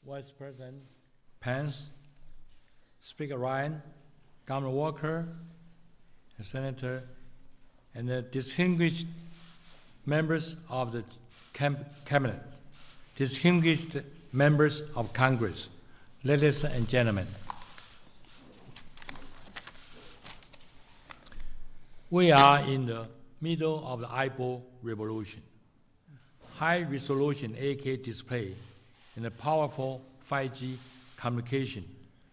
Vice President Pence, Speaker Ryan, Governor Walker, Senator, and the distinguished members of the Cabinet, distinguished members of Congress, ladies and gentlemen. We are in the middle of the eyeball revolution. High-resolution 8K display and the powerful 5G communication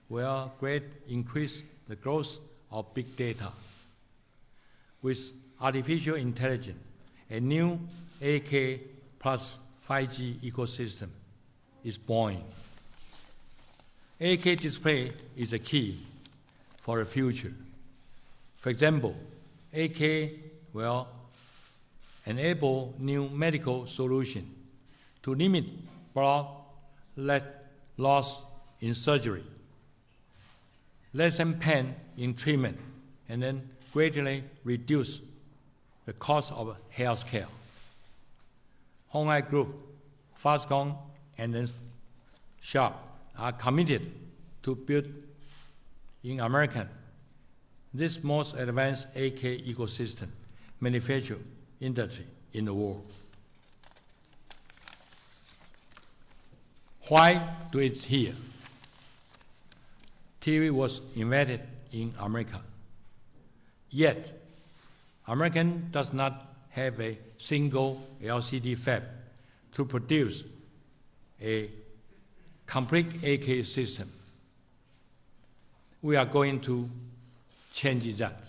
will greatly increase the growth of big data. With artificial intelligence, a new 8K plus 5G ecosystem is born. 8K display is a key for the future. For example, 8K will enable new medical solutions to limit blood loss in surgery, lessen pain in treatment, and then greatly reduce the cost of health care. Hon Hai Group, Foxconn, and then Sharp are committed to build in America this most advanced 8K ecosystem manufacturing industry in the world. Why do it here? TV was invented in America. Yet, America does not have a single LCD fab to produce a complete 8K system. We are going to change that.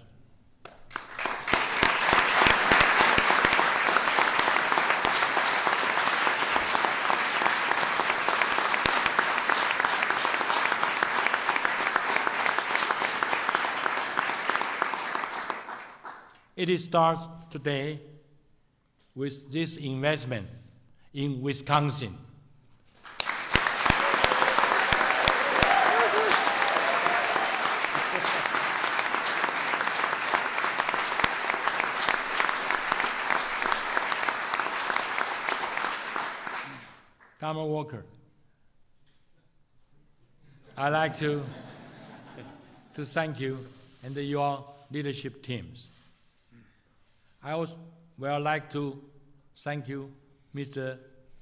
It starts today with this investment in Wisconsin. Governor Walker, I'd like to thank you and your leadership teams. I also would like to thank you, Mr.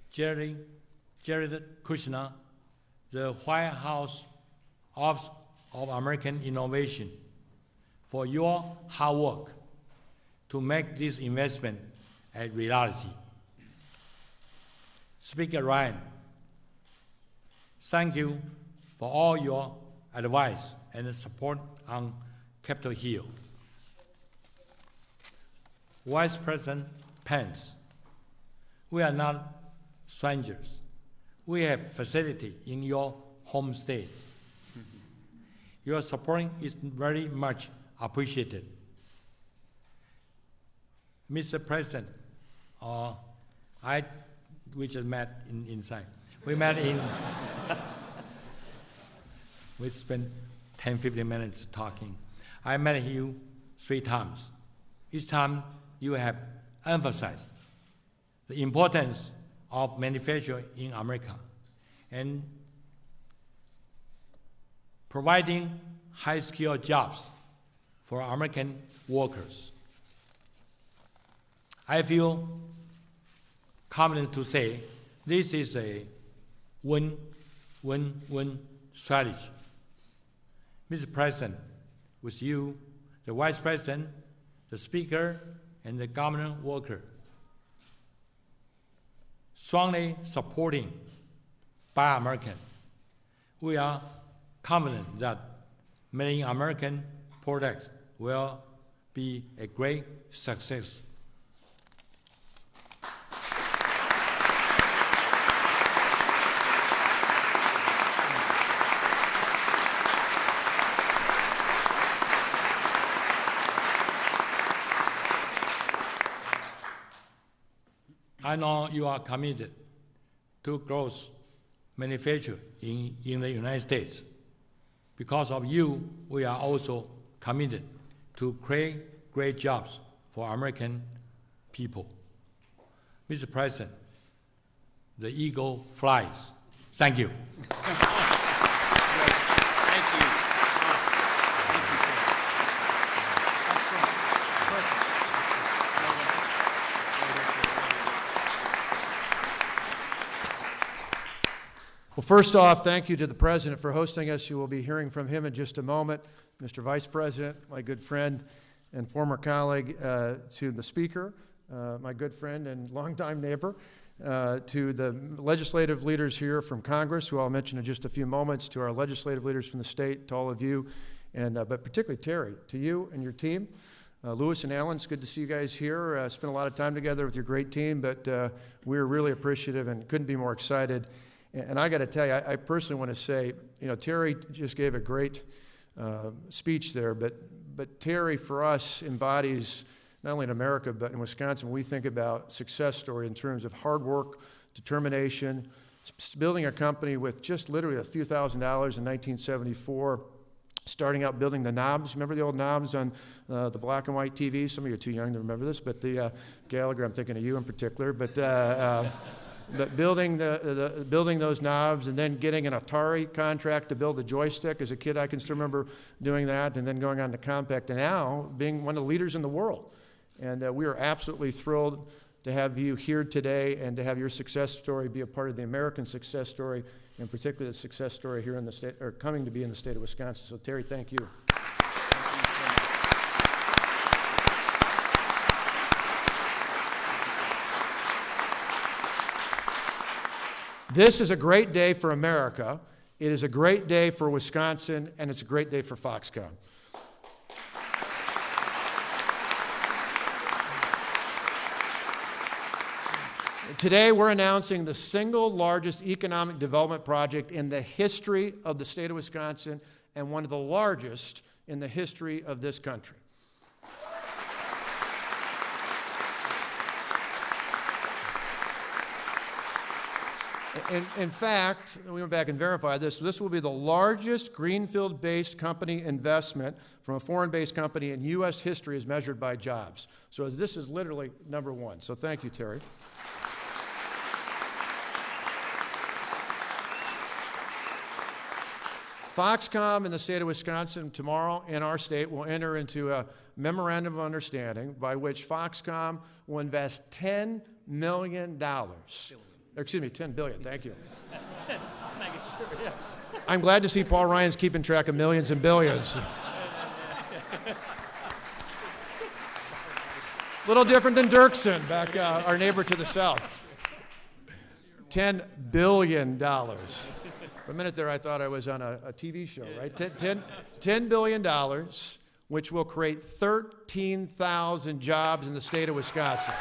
Jared Kushner, the White House Office of American Innovation, for your hard work to make this investment a reality. Speaker Ryan, thank you for all your advice and support on Capitol Hill. Vice President Pence, we are not strangers. We have facility in your home state. Your support is very much appreciated. Mr. President, we just met inside. We met in, we spent 10-15 minutes talking. I met you 3 times. Each time you have emphasized the importance of manufacturing in America and providing high-skilled jobs for American workers. I feel confident to say this is a win-win-win strategy. Mr. President, with you, the Vice President, the Speaker, and the Governor Walker, strongly supporting Buy American, we are confident that many American products will be a great success. I know you are committed to growth manufacturing in the United States. Because of you, we are also committed to create great jobs for American people. Mr. President, the eagle flies Thank you. Thank you. Well, first off, thank you to the President for hosting us. You will be hearing from him in just a moment. Mr. Vice President, my good friend and former colleague, to the Speaker, my good friend and longtime neighbor, to the legislative leaders here from Congress, who I'll mention in just a few moments, to our legislative leaders from the state, to all of you, and but particularly Terry, to you and your team. Louis and Alan, it's good to see you guys here. Spent a lot of time together with your great team, but we're really appreciative and couldn't be more excited. And I got to tell you, I personally want to say, you know, Terry just gave a great speech there, but Terry, for us, embodies, not only in America, but in Wisconsin, when we think about success story in terms of hard work, determination, building a company with just literally a few $1,000s in 1974, starting out building the knobs. Remember the old knobs on the black and white TV? Some of you are too young to remember this, but the Gallagher, I'm thinking of you in particular, but building those knobs and then getting an Atari contract to build a joystick. As a kid, I can still remember doing that, and then going on to Compaq, and now being one of the leaders in the world. And we are absolutely thrilled to have you here today and to have your success story be a part of the American success story, and particularly the success story here in the state, or coming to be in the state of Wisconsin. So Terry, thank you. This is a great day for America. It is a great day for Wisconsin, and it's a great day for Foxconn. Today, we're announcing the single largest economic development project in the history of the state of Wisconsin, and one of the largest in the history of this country. In fact, we went back and verified this. This will be the largest greenfield-based company investment from a foreign-based company in U.S. history as measured by jobs. So this is literally number one. So thank you, Terry. Foxconn in the state of Wisconsin tomorrow in our state will enter into a memorandum of understanding by which Foxconn will invest $10 million. Excuse me, $10 billion, thank you. I'm glad to see Paul Ryan's keeping track of millions and billions. A little different than Dirksen, back our neighbor to the south. $10 billion. For a minute there, I thought I was on a TV show, right? $10 billion, which will create 13,000 jobs in the state of Wisconsin.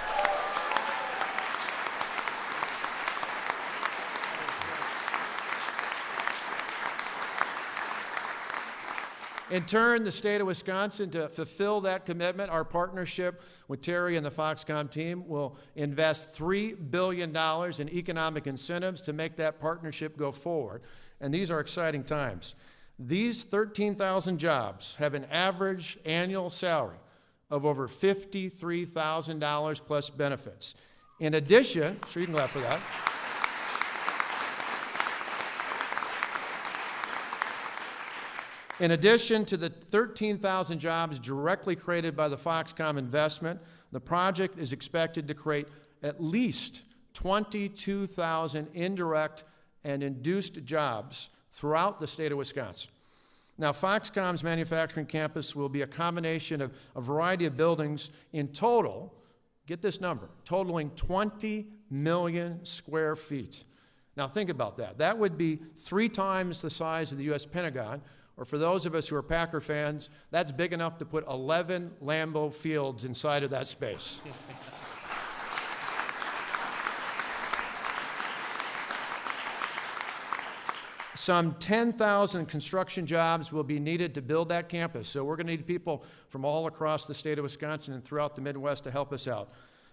In turn, the state of Wisconsin, to fulfill that commitment, our partnership with Terry and the Foxconn team will invest $3 billion in economic incentives to make that partnership go forward. And these are exciting times. These 13,000 jobs have an average annual salary of over $53,000 plus benefits. In addition, sure, you can clap for that. In addition to the 13,000 jobs directly created by the Foxconn investment, the project is expected to create at least 22,000 indirect and induced jobs throughout the state of Wisconsin. Now, Foxconn's manufacturing campus will be a combination of a variety of buildings in total, get this number, totaling 20 million square feet. Now, think about that. That would be 3 times the size of the U.S. Pentagon. Or for those of us who are Packer fans, that's big enough to put 11 Lambeau Fields inside of that space. Some 10,000 construction jobs will be needed to build that campus. So we're going to need people from all across the state of Wisconsin and throughout the Midwest to help us out.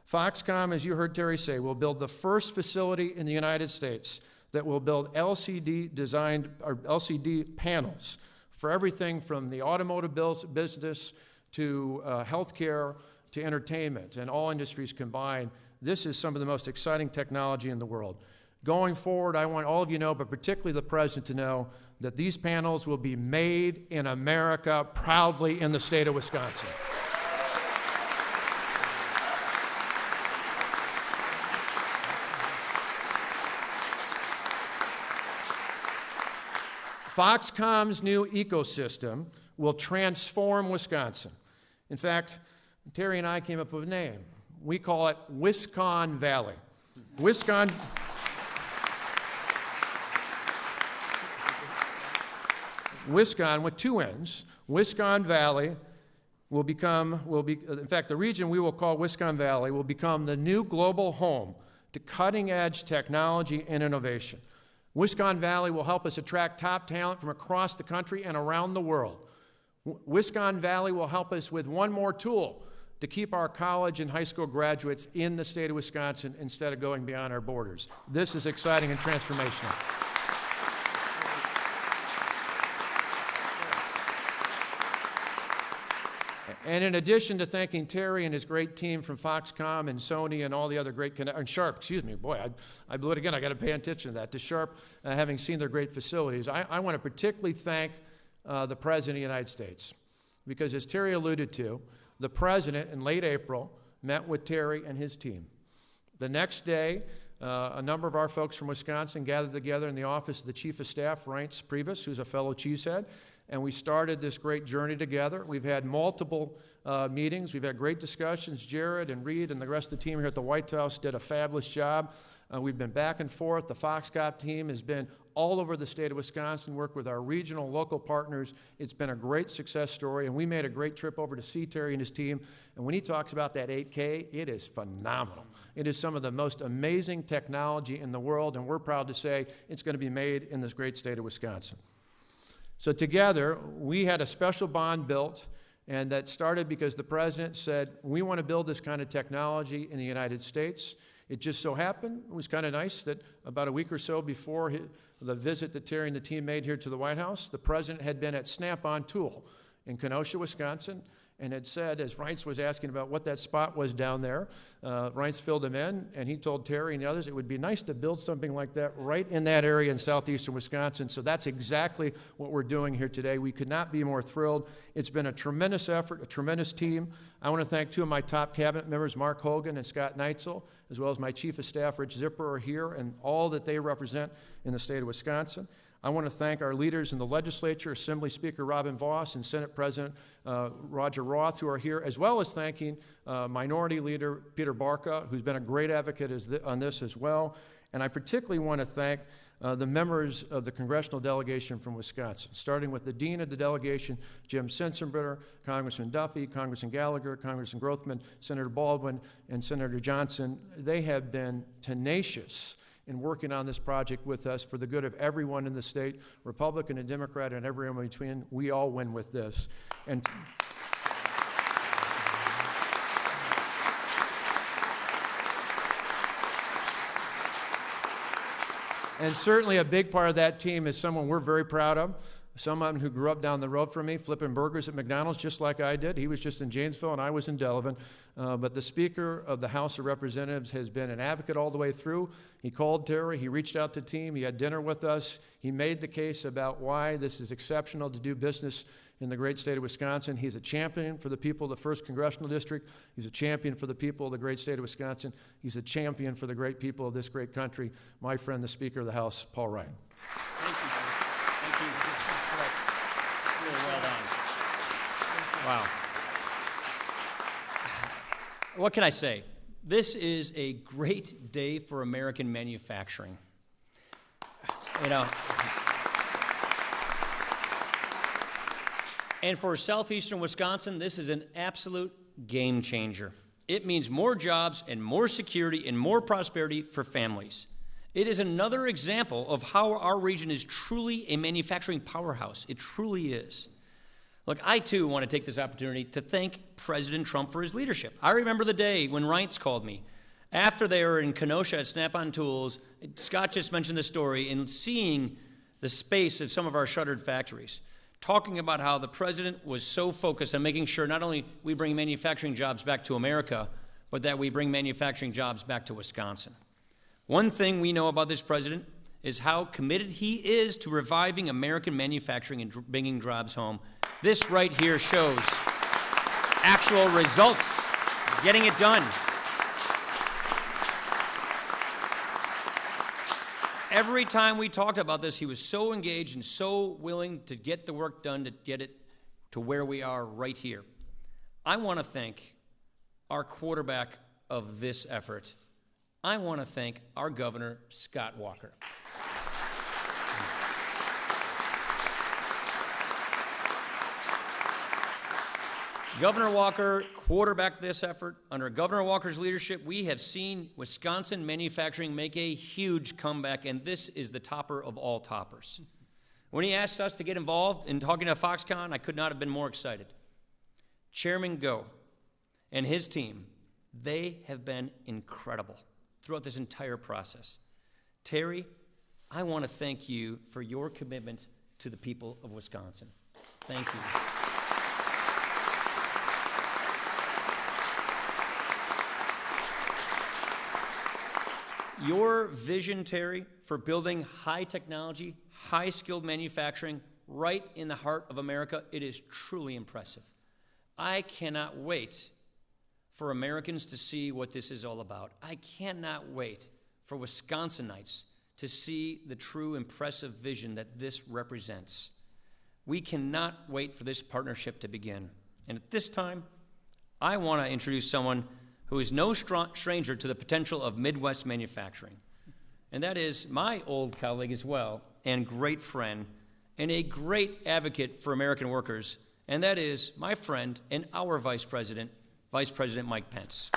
Foxconn, as you heard Terry say, will build the first facility in the United States that will build LCD panels for everything from the automotive business to healthcare to entertainment and all industries combined. This is some of the most exciting technology in the world. Going forward, I want all of you to know, but particularly the President to know, that these panels will be made in America proudly in the state of Wisconsin. Foxcom's new ecosystem will transform Wisconsin. In fact, Terry and I came up with a name. We call it Wiscon Valley. Wiscon with two N's. Wiscon Valley in fact, the region we will call Wiscon Valley will become the new global home to cutting-edge technology and innovation. Wiscon Valley will help us attract top talent from across the country and around the world. Wiscon Valley will help us with one more tool to keep our college and high school graduates in the state of Wisconsin instead of going beyond our borders. This is exciting and transformational. And in addition to thanking Terry and his great team from Foxconn and Sony and all the other great, and Sharp, excuse me, boy, I blew it again. I got to pay attention to that. To Sharp, having seen their great facilities, I want to particularly thank the President of the United States, because as Terry alluded to, the President in late April met with Terry and his team. The next day, a number of our folks from Wisconsin gathered together in the office of the Chief of Staff, Reince Priebus, who's a fellow cheesehead, and we started this great journey together. We've had multiple meetings. We've had great discussions. Jared and Reed and the rest of the team here at the White House did a fabulous job. We've been back and forth. The Foxconn team has been all over the state of Wisconsin, worked with our regional, local partners. It's been a great success story, and we made a great trip over to see Terry and his team. And when he talks about that 8K, it is phenomenal. It is some of the most amazing technology in the world, and we're proud to say it's going to be made in this great state of Wisconsin. So together, we had a special bond built, and that started because the President said, we want to build this kind of technology in the United States. It just so happened, it was kind of nice that about a week or so before the visit that Terry and the team made here to the White House, the President had been at Snap-on Tool in Kenosha, Wisconsin, and had said, as Reince was asking about what that spot was down there, Reince filled him in, and he told Terry and the others it would be nice to build something like that right in that area in southeastern Wisconsin. So that's exactly what we're doing here today. We could not be more thrilled. It's been a tremendous effort, a tremendous team. I want to thank two of my top cabinet members, Mark Hogan and Scott Neitzel, as well as my Chief of Staff, Rich Zipper, are here, and all that they represent in the state of Wisconsin. I want to thank our leaders in the legislature, Assembly Speaker Robin Voss and Senate President Roger Roth, who are here, as well as thanking Minority Leader Peter Barca, who's been a great advocate on this as well. And I particularly want to thank the members of the congressional delegation from Wisconsin, starting with the dean of the delegation, Jim Sensenbrenner, Congressman Duffy, Congressman Gallagher, Congressman Grothman, Senator Baldwin, and Senator Johnson. They have been tenacious in working on this project with us for the good of everyone in the state, Republican and Democrat and everyone in between. We all win with this. And certainly a big part of that team is someone we're very proud of, someone who grew up down the road from me, flipping burgers at McDonald's just like I did. He was just in Janesville and I was in Delavan. But the Speaker of the House of Representatives has been an advocate all the way through. He called Terry, he reached out to the team, he had dinner with us, he made the case about why this is exceptional to do business in the great state of Wisconsin. He's a champion for the people of the 1st Congressional District. He's a champion for the people of the great state of Wisconsin. He's a champion for the great people of this great country. My friend, the Speaker of the House, Paul Ryan. Thank you. Thank you. Really well done. Wow. What can I say? This is a great day for American manufacturing. You know, and for southeastern Wisconsin, this is an absolute game changer. It means more jobs and more security and more prosperity for families. It is another example of how our region is truly a manufacturing powerhouse. It truly is. Look, I too want to take this opportunity to thank President Trump for his leadership. I remember the day when Reince called me after they were in Kenosha at Snap-on Tools. Scott just mentioned the story, and seeing the space of some of our shuttered factories, talking about how the president was so focused on making sure not only we bring manufacturing jobs back to America, but that we bring manufacturing jobs back to Wisconsin. One thing we know about this president is how committed he is to reviving American manufacturing and bringing jobs home. This right here shows actual results, getting it done. Every time we talked about this, he was so engaged and so willing to get the work done to get it to where we are right here. I want to thank our quarterback of this effort. I want to thank our governor, Scott Walker. Governor Walker quarterbacked this effort. Under Governor Walker's leadership, we have seen Wisconsin manufacturing make a huge comeback, and this is the topper of all toppers. When he asked us to get involved in talking to Foxconn, I could not have been more excited. Chairman Go and his team, they have been incredible throughout this entire process. Terry, I want to thank you for your commitment to the people of Wisconsin. Thank you. Your vision, Terry, for building high technology, high skilled manufacturing right in the heart of America, it is truly impressive. I cannot wait for Americans to see what this is all about. I cannot wait for Wisconsinites to see the true impressive vision that this represents. We cannot wait for this partnership to begin. And at this time, I want to introduce someone who is no stranger to the potential of Midwest manufacturing. And that is my old colleague as well, and great friend, and a great advocate for American workers, and that is my friend and our Vice President Mike Pence.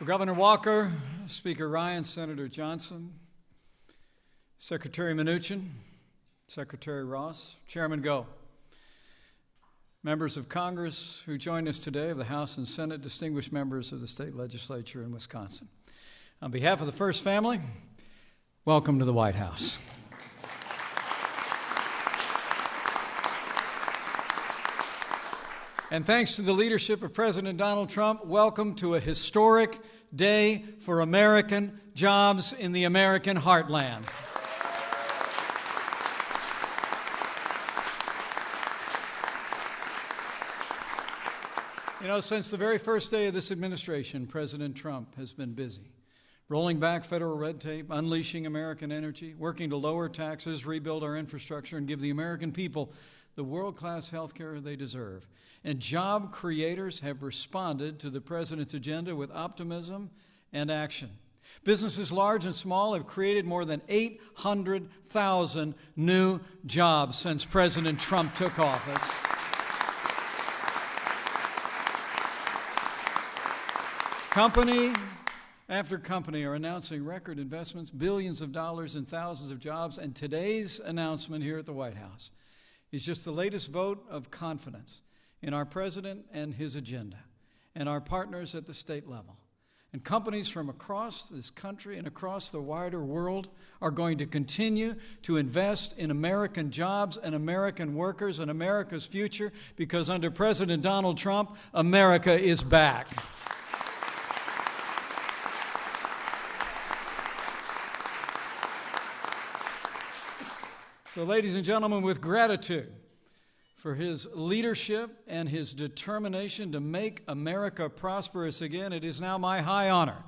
Well, Governor Walker, Speaker Ryan, Senator Johnson, Secretary Mnuchin, Secretary Ross, Chairman Go, members of Congress who join us today of the House and Senate, distinguished members of the state legislature in Wisconsin. On behalf of the First Family, welcome to the White House. And thanks to the leadership of President Donald Trump, welcome to a historic day for American jobs in the American heartland. You know, since the very first day of this administration, President Trump has been busy, rolling back federal red tape, unleashing American energy, working to lower taxes, rebuild our infrastructure, and give the American people the world-class health care they deserve. And job creators have responded to the president's agenda with optimism and action. Businesses large and small have created more than 800,000 new jobs since President Trump took office. Company after company are announcing record investments, billions of dollars and thousands of jobs, and today's announcement here at the White House is just the latest vote of confidence in our president and his agenda and our partners at the state level. And companies from across this country and across the wider world are going to continue to invest in American jobs and American workers and America's future because under President Donald Trump, America is back. So, ladies and gentlemen, with gratitude for his leadership and his determination to make America prosperous again, it is now my high honor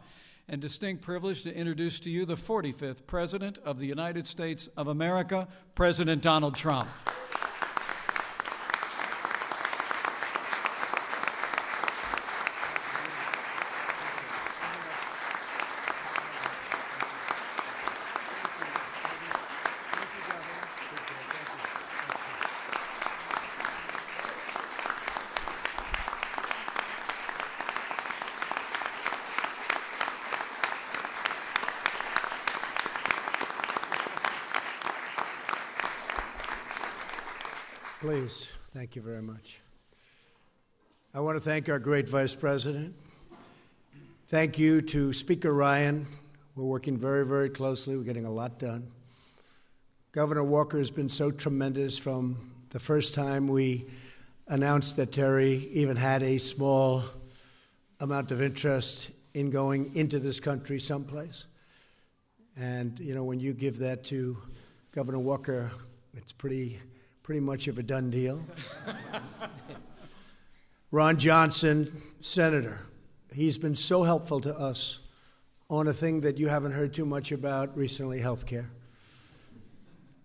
and distinct privilege to introduce to you the 45th President of the United States of America, President Donald Trump. Please, thank you very much. I want to thank our great Vice President. Thank you to Speaker Ryan. We're working very, very closely. We're getting a lot done. Governor Walker has been so tremendous from the first time we announced that Terry even had a small amount of interest in going into this country someplace. And, you know, when you give that to Governor Walker, it's pretty much of a done deal. Ron Johnson, Senator, he's been so helpful to us on a thing that you haven't heard too much about recently, health care.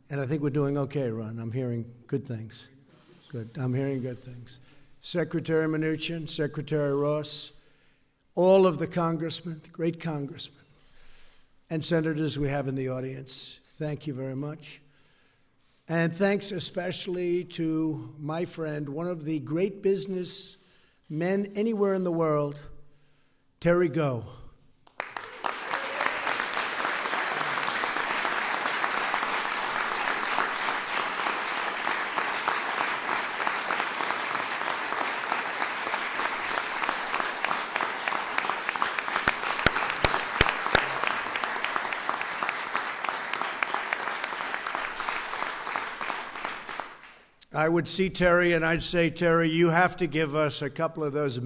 And I think we're doing okay, Ron. I'm hearing good things. Good. I'm hearing good things. Secretary Mnuchin, Secretary Ross, all of the congressmen, the great congressmen, and senators we have in the audience, thank you very much. And thanks especially to my friend, one of the great business men anywhere in the world, Terry Gou. I would see Terry and I'd say, Terry, you have to give us a couple of those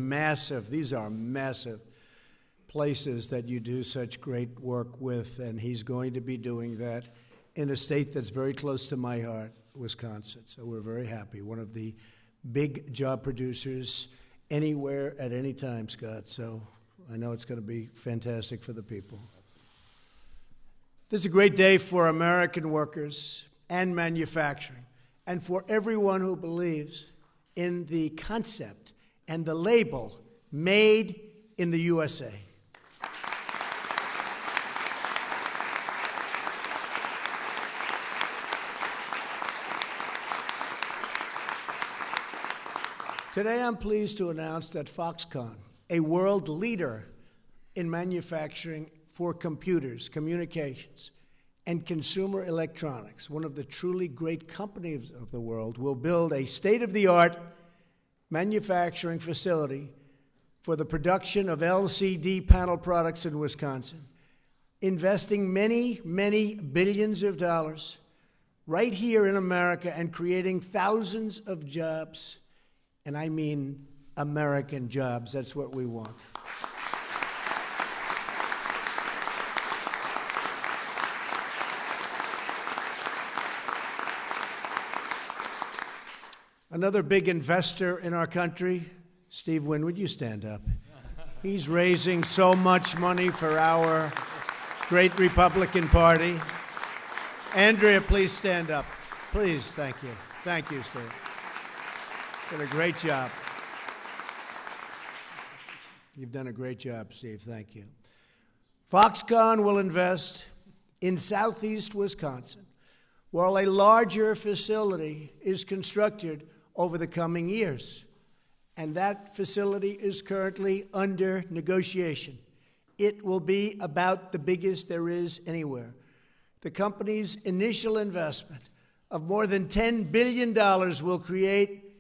these are massive places that you do such great work with, and he's going to be doing that in a state that's very close to my heart, Wisconsin. So we're very happy. One of the big job producers anywhere at any time, Scott. So I know it's going to be fantastic for the people. This is a great day for American workers and manufacturing, and for everyone who believes in the concept and the label, Made in the USA. Today I'm pleased to announce that Foxconn, a world leader in manufacturing for computers, communications, and consumer electronics, one of the truly great companies of the world, will build a state-of-the-art manufacturing facility for the production of LCD panel products in Wisconsin, investing many, many billions of dollars right here in America and creating thousands of jobs. And I mean American jobs. That's what we want. Another big investor in our country, Steve Wynn, would you stand up? He's raising so much money for our great Republican Party. Andrea, please stand up. Please, thank you. Thank you, Steve. Did a great job. You've done a great job, Steve. Thank you. Foxconn will invest in southeast Wisconsin, while a larger facility is constructed over the coming years. And that facility is currently under negotiation. It will be about the biggest there is anywhere. The company's initial investment of more than $10 billion will create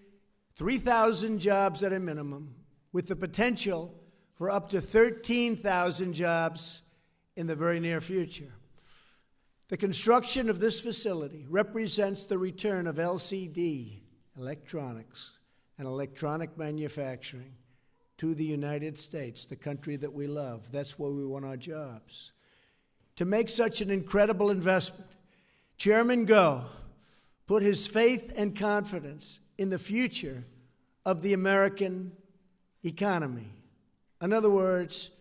3,000 jobs at a minimum, with the potential for up to 13,000 jobs in the very near future. The construction of this facility represents the return of LCD, electronics, and electronic manufacturing to the United States, the country that we love. That's where we want our jobs. To make such an incredible investment, Chairman Gou put his faith and confidence in the future of the American economy. In other words,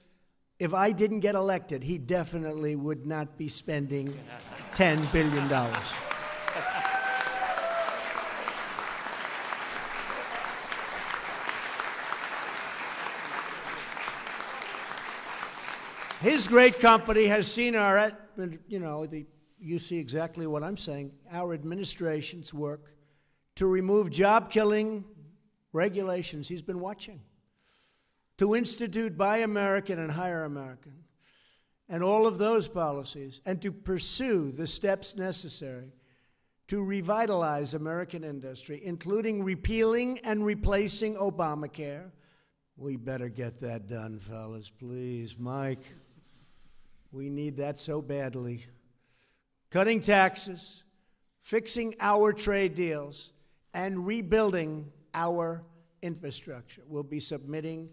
if I didn't get elected, he definitely would not be spending $10 billion. His great company has seen you see exactly what I'm saying, our administration's work to remove job-killing regulations he's been watching, to institute Buy American and Hire American, and all of those policies, and to pursue the steps necessary to revitalize American industry, including repealing and replacing Obamacare. We better get that done, fellas, please. Mike, we need that so badly. Cutting taxes, fixing our trade deals, and rebuilding our infrastructure. We'll be submitting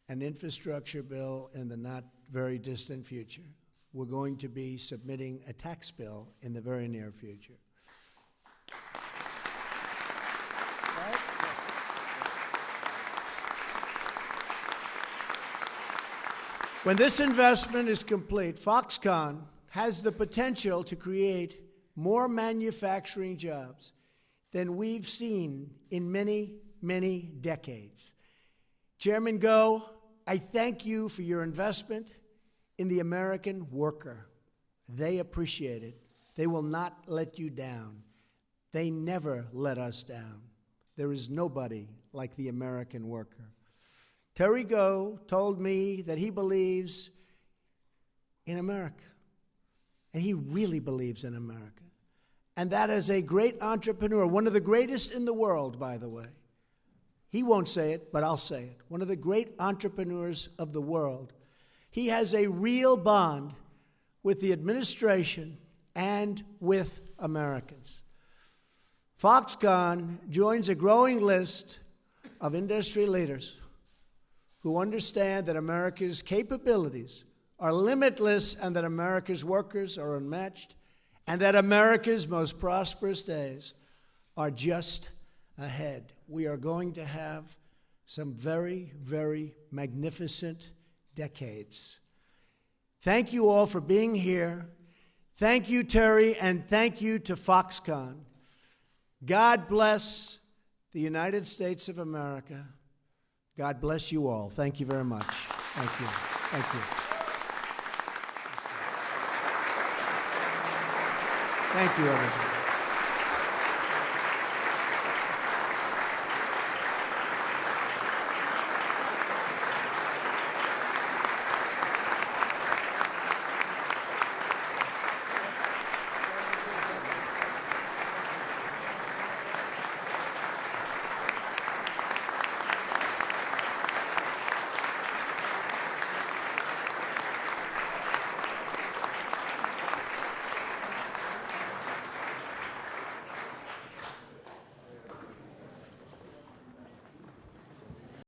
an infrastructure bill in the not very distant future. We're going to be submitting a tax bill in the very near future. When this investment is complete, Foxconn has the potential to create more manufacturing jobs than we've seen in many, many decades. Chairman Goh, I thank you for your investment in the American worker. They appreciate it. They will not let you down. They never let us down. There is nobody like the American worker. Terry Goh told me that he believes in America, and he really believes in America. And that as a great entrepreneur, one of the greatest in the world, by the way, he won't say it, but I'll say it, one of the great entrepreneurs of the world, he has a real bond with the administration and with Americans. Foxconn joins a growing list of industry leaders who understand that America's capabilities are limitless and that America's workers are unmatched and that America's most prosperous days are just ahead. We are going to have some very, very magnificent decades. Thank you all for being here. Thank you, Terry, and thank you to Foxconn. God bless the United States of America. God bless you all. Thank you very much. Thank you. Thank you. Thank you, everybody.